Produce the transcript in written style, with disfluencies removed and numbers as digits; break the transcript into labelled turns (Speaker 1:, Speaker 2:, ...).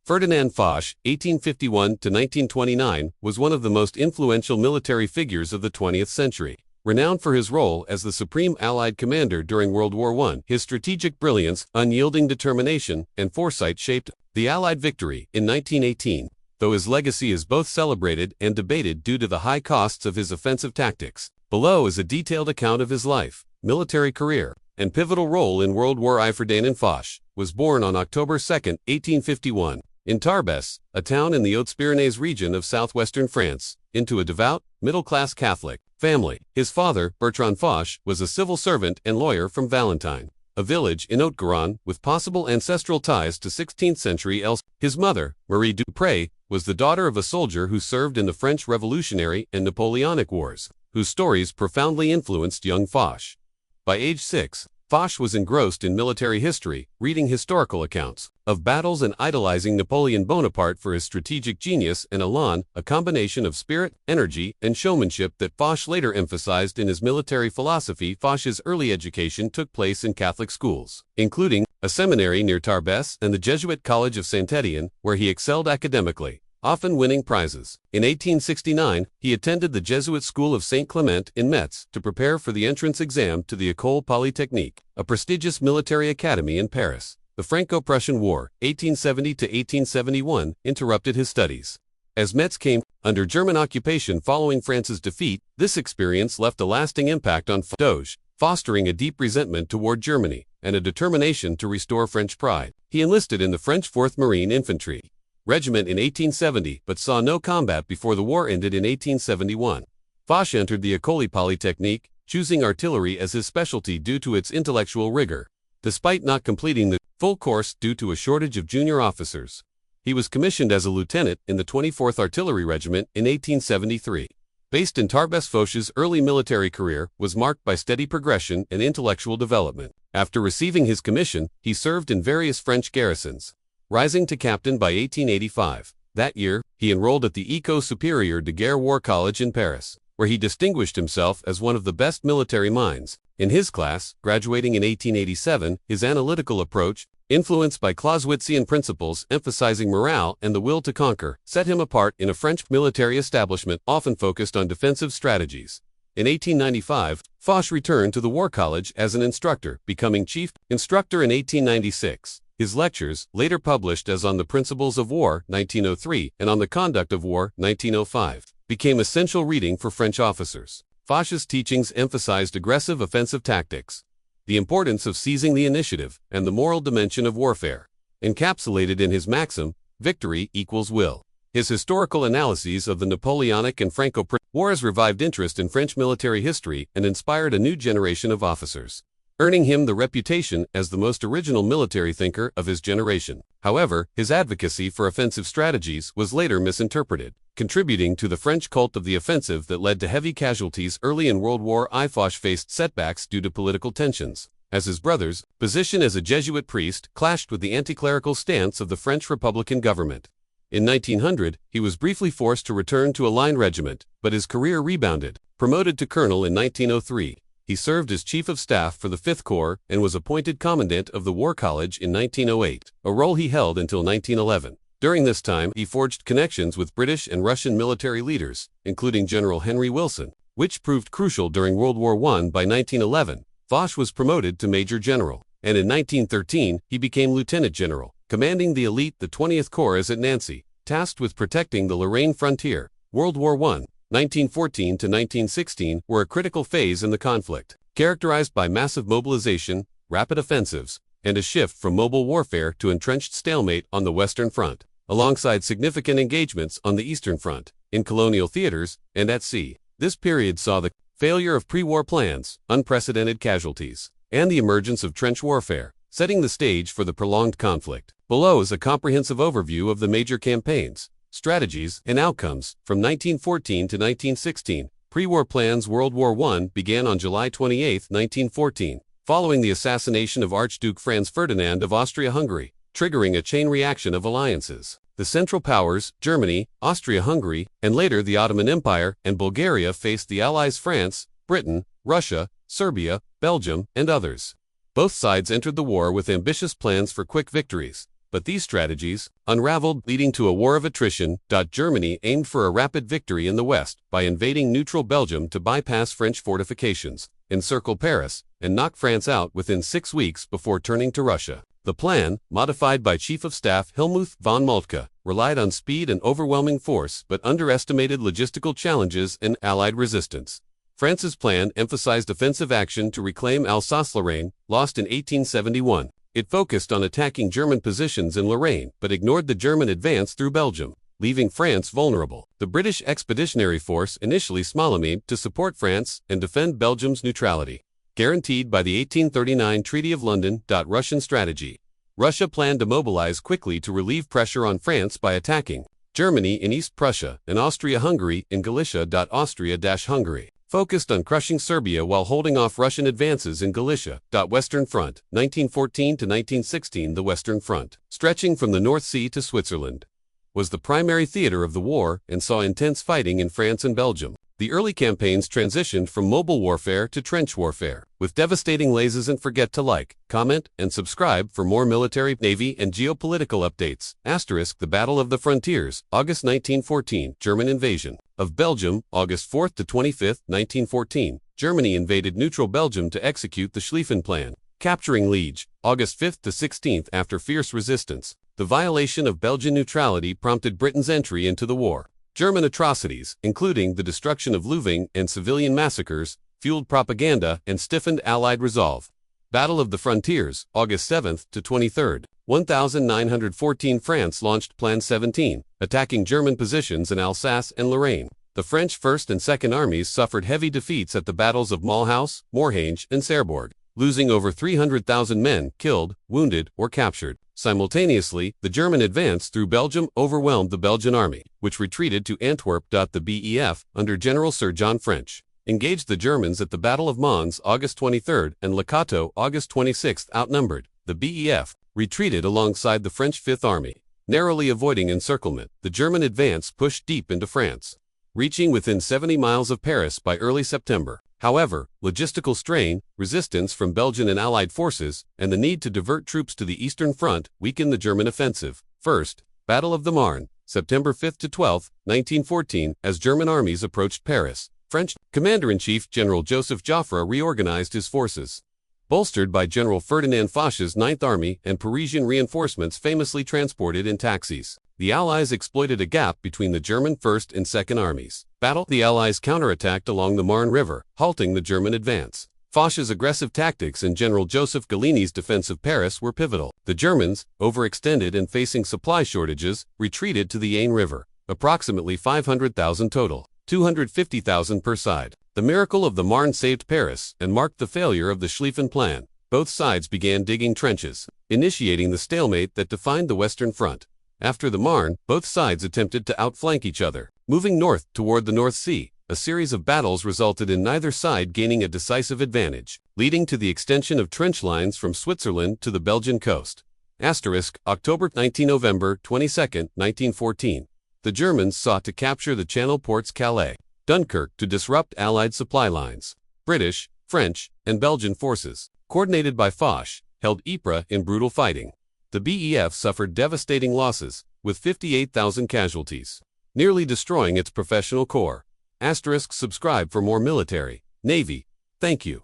Speaker 1: Ferdinand Foch, 1851–1929, was one of the most influential military figures of the 20th century. Renowned for his role as the supreme Allied commander during World War I, his strategic brilliance, unyielding determination, and foresight shaped the Allied victory in 1918, though his legacy is both celebrated and debated due to the high costs of his offensive tactics. Below is a detailed account of his life, military career, and pivotal role in World War I. Ferdinand Foch was born on October 2, 1851, in Tarbes, a town in the Hautes-Pyrénées region of southwestern France, into a devout, middle-class Catholic family. His father, Bertrand Foch, was a civil servant and lawyer from Valentine, a village in Haute-Garonne with possible ancestral ties to 16th century Els. His mother, Marie Dupré, was the daughter of a soldier who served in the French Revolutionary and Napoleonic Wars, whose stories profoundly influenced young Foch. By age 6, Foch was engrossed in military history, reading historical accounts of battles and idolizing Napoleon Bonaparte for his strategic genius and elan, a combination of spirit, energy, and showmanship that Foch later emphasized in his military philosophy. Foch's early education took place in Catholic schools, including a seminary near Tarbes and the Jesuit College of Saint-Étienne, where he excelled academically, often winning prizes. In 1869, he attended the Jesuit School of Saint Clement in Metz to prepare for the entrance exam to the École Polytechnique, a prestigious military academy in Paris. The Franco-Prussian War, 1870–1871, interrupted his studies. As Metz came under German occupation following France's defeat, this experience left a lasting impact on Foch, fostering a deep resentment toward Germany and a determination to restore French pride. He enlisted in the French 4th Marine Infantry Regiment in 1870, but saw no combat before the war ended in 1871. Foch entered the École Polytechnique, choosing artillery as his specialty due to its intellectual rigor. Despite not completing the full course due to a shortage of junior officers, he was commissioned as a lieutenant in the 24th Artillery Regiment in 1873. Based in Tarbes, Foch's early military career was marked by steady progression and intellectual development. After receiving his commission, he served in various French garrisons, rising to captain by 1885. That year, he enrolled at the École Supérieure de Guerre War College in Paris, where he distinguished himself as one of the best military minds in his class. Graduating in 1887, his analytical approach, influenced by Clausewitzian principles emphasizing morale and the will to conquer, set him apart in a French military establishment often focused on defensive strategies. In 1895, Foch returned to the War College as an instructor, becoming chief instructor in 1896. His lectures, later published as On the Principles of War, 1903, and On the Conduct of War, 1905, became essential reading for French officers. Foch's teachings emphasized aggressive offensive tactics, the importance of seizing the initiative, and the moral dimension of warfare, encapsulated in his maxim, victory equals will. His historical analyses of the Napoleonic and Franco-Prussian Wars revived interest in French military history and inspired a new generation of officers, earning him the reputation as the most original military thinker of his generation. However, his advocacy for offensive strategies was later misinterpreted, contributing to the French cult of the offensive that led to heavy casualties early in World War I. Foch faced setbacks due to political tensions, as his brother's position as a Jesuit priest clashed with the anti-clerical stance of the French Republican government. In 1900, he was briefly forced to return to a line regiment, but his career rebounded. Promoted to colonel in 1903, he served as Chief of Staff for the 5th Corps and was appointed Commandant of the War College in 1908, a role he held until 1911. During this time, he forged connections with British and Russian military leaders, including General Henry Wilson, which proved crucial during World War I. By 1911, Foch was promoted to Major General, and in 1913, he became Lieutenant General, commanding the elite the 20th Corps at Nancy, tasked with protecting the Lorraine frontier. World War I, 1914 to 1916, were a critical phase in the conflict, characterized by massive mobilization, rapid offensives, and a shift from mobile warfare to entrenched stalemate on the Western Front, alongside significant engagements on the Eastern Front, in colonial theaters, and at sea. This period saw the failure of pre-war plans, unprecedented casualties, and the emergence of trench warfare, setting the stage for the prolonged conflict. Below is a comprehensive overview of the major campaigns, strategies, and outcomes. From 1914 to 1916, pre-war plans. World War I began on July 28, 1914, following the assassination of Archduke Franz Ferdinand of Austria-Hungary, triggering a chain reaction of alliances. The Central Powers, Germany, Austria-Hungary, and later the Ottoman Empire and Bulgaria faced the Allies France, Britain, Russia, Serbia, Belgium, and others. Both sides entered the war with ambitious plans for quick victories, but these strategies unraveled, leading to a war of attrition. Germany aimed for a rapid victory in the west by invading neutral Belgium to bypass French fortifications, encircle Paris, and knock France out within 6 weeks before turning to Russia. The plan, modified by Chief of Staff Helmuth von Moltke, relied on speed and overwhelming force but underestimated logistical challenges and Allied resistance. France's plan emphasized offensive action to reclaim Alsace-Lorraine, lost in 1871. It focused on attacking German positions in Lorraine but ignored the German advance through Belgium, leaving France vulnerable. The British Expeditionary Force initially aimed to support France and defend Belgium's neutrality, guaranteed by the 1839 Treaty of London. Russian strategy. Russia planned to mobilize quickly to relieve pressure on France by attacking Germany in East Prussia and Austria-Hungary in Galicia. Austria-Hungary focused on crushing Serbia while holding off Russian advances in Galicia. Western Front, 1914 to 1916. The Western Front, stretching from the North Sea to Switzerland, was the primary theater of the war and saw intense fighting in France and Belgium. The early campaigns transitioned from mobile warfare to trench warfare, with devastating losses. And forget to like, comment, and subscribe for more military, navy, and geopolitical updates. *The Battle of the Frontiers, August 1914, German invasion of Belgium, August 4 to 25, 1914. Germany invaded neutral Belgium to execute the Schlieffen Plan, capturing Liege, August 5 to 16 after fierce resistance. The violation of Belgian neutrality prompted Britain's entry into the war. German atrocities, including the destruction of Louvain and civilian massacres, fueled propaganda and stiffened Allied resolve. Battle of the Frontiers, August 7 to 23, 1914. France launched Plan 17, attacking German positions in Alsace and Lorraine. The French 1st and 2nd Armies suffered heavy defeats at the battles of Mulhouse, Morhange, and Cherbourg, losing over 300,000 men killed, wounded, or captured. Simultaneously, the German advance through Belgium overwhelmed the Belgian army, which retreated to Antwerp. The BEF, under General Sir John French, engaged the Germans at the Battle of Mons, August 23, and Le Cateau, August 26. Outnumbered, the BEF retreated alongside the French Fifth Army, narrowly avoiding encirclement. The German advance pushed deep into France, reaching within 70 miles of Paris by early September. However, logistical strain, resistance from Belgian and Allied forces, and the need to divert troops to the Eastern Front weakened the German offensive. First, Battle of the Marne, September 5 to 12, 1914. As German armies approached Paris, French Commander-in-Chief General Joseph Joffre reorganized his forces. Bolstered by General Ferdinand Foch's Ninth Army and Parisian reinforcements famously transported in taxis, the Allies exploited a gap between the German 1st and 2nd Armies. The Allies counterattacked along the Marne River, halting the German advance. Foch's aggressive tactics and General Joseph Galini's defense of Paris were pivotal. The Germans, overextended and facing supply shortages, retreated to the Aisne River, approximately 500,000 total, 250,000 per side. The miracle of the Marne saved Paris and marked the failure of the Schlieffen Plan. Both sides began digging trenches, initiating the stalemate that defined the Western Front. After the Marne, both sides attempted to outflank each other. Moving north toward the North Sea, a series of battles resulted in neither side gaining a decisive advantage, leading to the extension of trench lines from Switzerland to the Belgian coast. October 19 November 22, 1914. The Germans sought to capture the Channel ports Calais, Dunkirk to disrupt Allied supply lines. British, French, and Belgian forces, coordinated by Foch, held Ypres in brutal fighting. The BEF suffered devastating losses, with 58,000 casualties, nearly destroying its professional corps. Subscribe for more military, navy. Thank you.